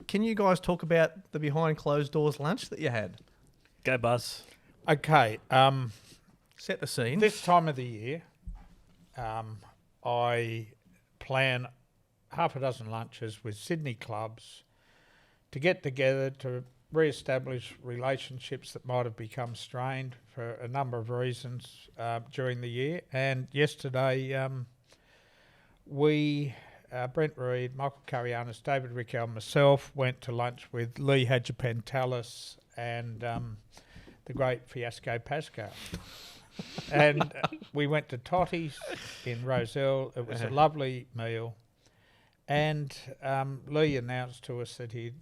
can you guys talk about the behind closed doors lunch that you had? Go Buzz. Okay. Set the scene. This time of the year, I plan half a dozen lunches with Sydney clubs to get together to re-establish relationships that might have become strained for a number of reasons during the year. And yesterday, we, Brent Reid, Michael Carianis, David Rickell and myself went to lunch with Lee Hadjipantalis and the great Fiasco Pascal. And we went to Totti's in Rozelle. It was a lovely meal. And Lee announced to us that he'd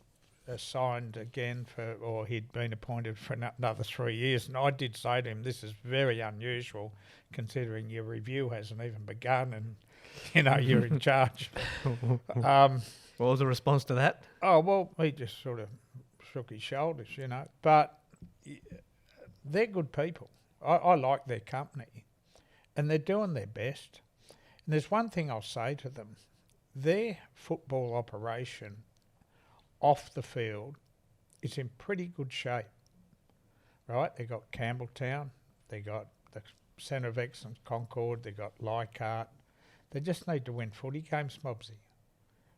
signed again he'd been appointed for another 3 years. And I did say to him, this is very unusual considering your review hasn't even begun and, you're in charge. What was the response to that? Oh, well, he just sort of shook his shoulders, But they're good people. I like their company. And they're doing their best. And there's one thing I'll say to them. Their football operation off the field is in pretty good shape, right? They got Campbelltown, they got the Centre of Excellence Concord, they got Leichhardt. They just need to win footy games, Mobsy,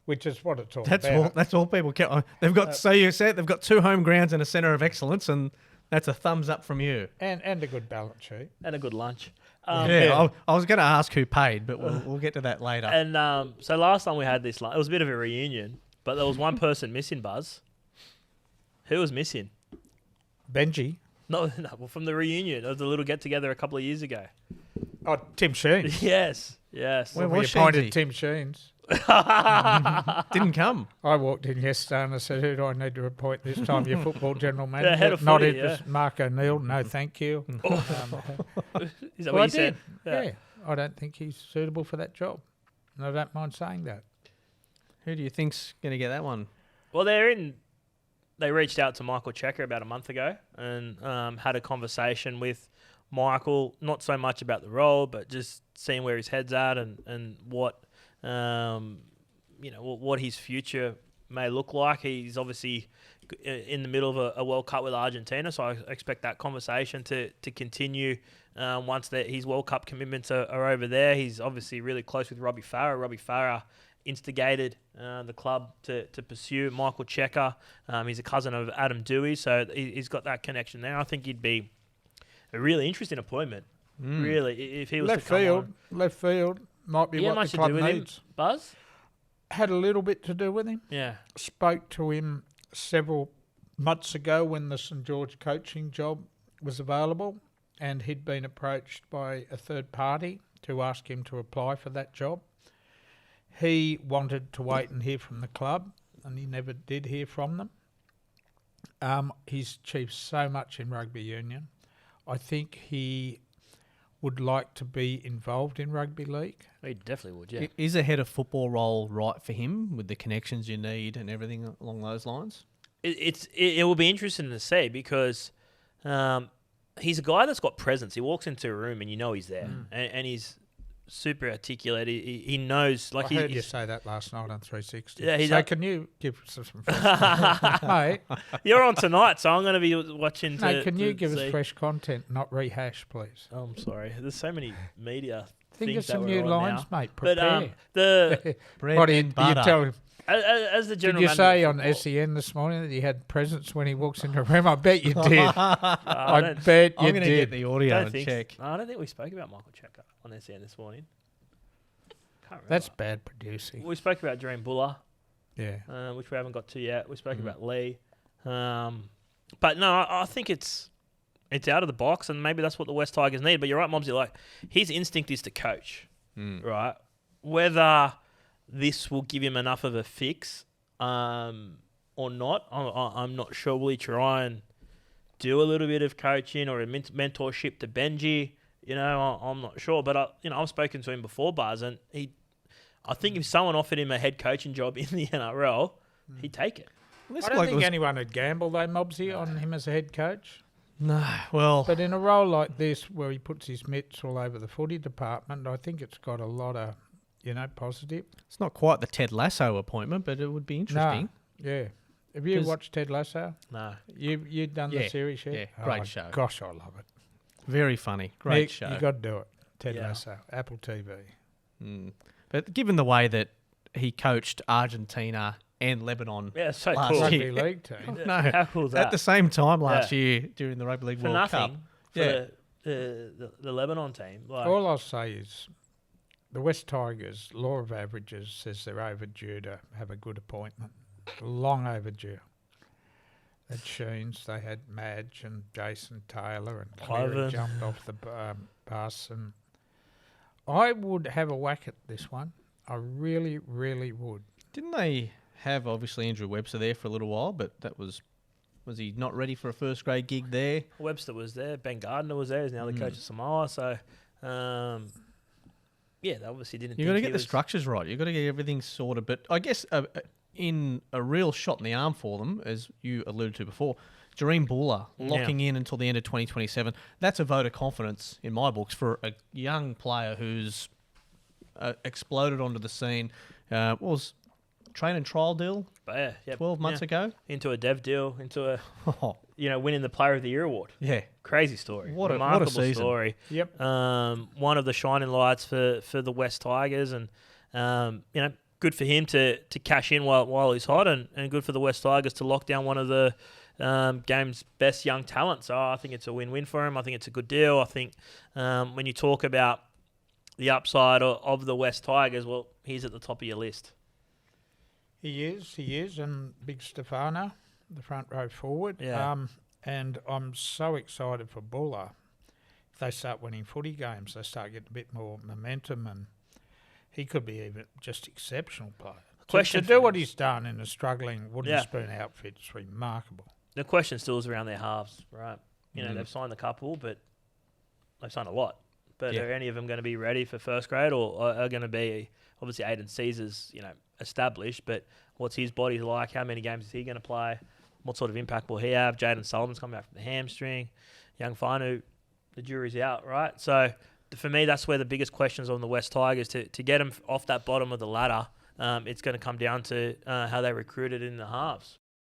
which is what it's all about. That's all people care. They've got, so you said they've got 2 home grounds and a Centre of Excellence, and that's a thumbs up from you. And a good balance sheet. And a good lunch. I was going to ask who paid, but we'll get to that later. And so last time we had this lunch, it was a bit of a reunion, but there was one person missing, Buzz. Who was missing? Benji. No, well, from the reunion of the little get-together a couple of years ago. Oh, Tim Sheen. Yes. Where we was appointed Tim Sheens. Didn't come. I walked in yesterday and I said, who do I need to appoint this time? Your football general manager? Head of Not footy, it, Mark O'Neill. No, thank you. Is that what you said? Yeah. I don't think he's suitable for that job. And I don't mind saying that. Who do you think's going to get that one? Well, they reached out to Michael Cheika about a month ago and had a conversation with Michael, not so much about the role, but just seeing where his head's at and what what his future may look like. He's obviously in the middle of a World Cup with Argentina, so I expect that conversation to continue once his World Cup commitments are over there. He's obviously really close with Robbie Farah. Robbie Farah instigated the club to pursue Michael Cheika. He's a cousin of Adam Dewey, so he's got that connection there. I think he'd be a really interesting appointment. Really, if he was left to come field, on. Left field might be what much the to do club with needs. him, Buzz? Had a little bit to do with him. Yeah. Spoke to him several months ago when the St George coaching job was available, and he'd been approached by a third party to ask him to apply for that job. He wanted to wait and hear from the club, and he never did hear from them. He's achieved so much in rugby union. I think he would like to be involved in rugby league. He definitely would, yeah. Is a head of football role right for him with the connections you need and everything along those lines? It will be interesting to see because he's a guy that's got presence. He walks into a room and you know he's there, and he's super articulate. He knows. Like I heard you say that last night on 360. Yeah, so can you give us some fresh Mate, you're on tonight, so I'm going to be watching. Can you give us fresh content, not rehash, please? Oh, I'm sorry. There's so many media. Think of some that new we're on lines, now. mate. Prepare. But Bread what do and you butter. tell him? As the general Did you say manager on of football- SEN this morning that he had presence when he walks into a room? I bet you did. I don't- bet I'm you going to get did. the audio don't and think check. I don't think we spoke about Michael Cheika on SEN this morning. Can't remember. That's bad producing. We spoke about Jahream Bula, Yeah. which we haven't got to yet. We spoke about Lee. But no, I think it's out of the box, and maybe that's what the West Tigers need. But you're right, Mobsy. Like, his instinct is to coach, right? Whether this will give him enough of a fix or not, I'm not sure. Will he try and do a little bit of coaching or a mentorship to Benji? I'm not sure. But I've spoken to him before, Buzz, and I think if someone offered him a head coaching job in the NRL, he'd take it. I don't think anyone would gamble, though, Mobsy, on him as a head coach. No, well... But in a role like this, where he puts his mitts all over the footy department, I think it's got a lot of, positive. It's not quite the Ted Lasso appointment, but it would be interesting. No, yeah. Have you 'Cause- watched Ted Lasso? No. You've done Yeah, the series yet? yeah, great Oh, show. Gosh, I love it. Very funny. Great Nick, show. You got to do it. Ted Yeah. Lasso, Apple TV. But given the way that he coached Argentina and Lebanon Yeah, it's so last cool. year. Rugby league team. No, How cool is that? at the same time last Yeah. year during the Rugby League For World Cup. nothing. For Yeah. the Lebanon team. Like, All I'll say is the West Tigers, law of averages, says they're overdue to have a good appointment. Long overdue. At Sheens, they had Madge and Jason Taylor, and Cleary Clover. jumped off the bus. And I would have a whack at this one. I really, really would. Didn't they have obviously Andrew Webster there for a little while, but that was he not ready for a first grade gig there? Webster was there. Ben Gardner was there. He's now the coach of Samoa. So, yeah, they obviously didn't. You got to think get he the was- structures right. You got to get everything sorted. But I guess in a real shot in the arm for them, as you alluded to before, Jahream Bula locking in until the end of 2027. That's a vote of confidence in my books for a young player who's exploded onto the scene. What was train and trial deal But yeah, yeah, 12 months ago? into a dev deal, into a Oh, winning the Player of the Year award. yeah. Crazy story. What a Remarkable season. story. Yep. One of the shining lights for the West Tigers, and good for him to cash in while he's hot, and good for the West Tigers to lock down one of the game's best young talent. So I think it's a win-win for him. I think it's a good deal. I think when you talk about the upside of the West Tigers, well, he's at the top of your list. He is, and Big Stefano, the front row forward. Yeah. And I'm so excited for Bula. If they start winning footy games, they start getting a bit more momentum, and he could be even just exceptional player. Question to for do him what he's done in a struggling wooden Yeah. spoon outfit is remarkable. The question still is around their halves, right? They've signed a couple, but they've signed a lot. But Yeah. are any of them going to be ready for first grade, or are going to be, obviously Aiden Caesar's, established, but what's his body like? How many games is he going to play? What sort of impact will he have? Jaden Sullivan's coming back from the hamstring. Young Finu, the jury's out, right? So for me, that's where the biggest questions on the West Tigers, to get them off that bottom of the ladder, it's going to come down to how they recruited in the halves.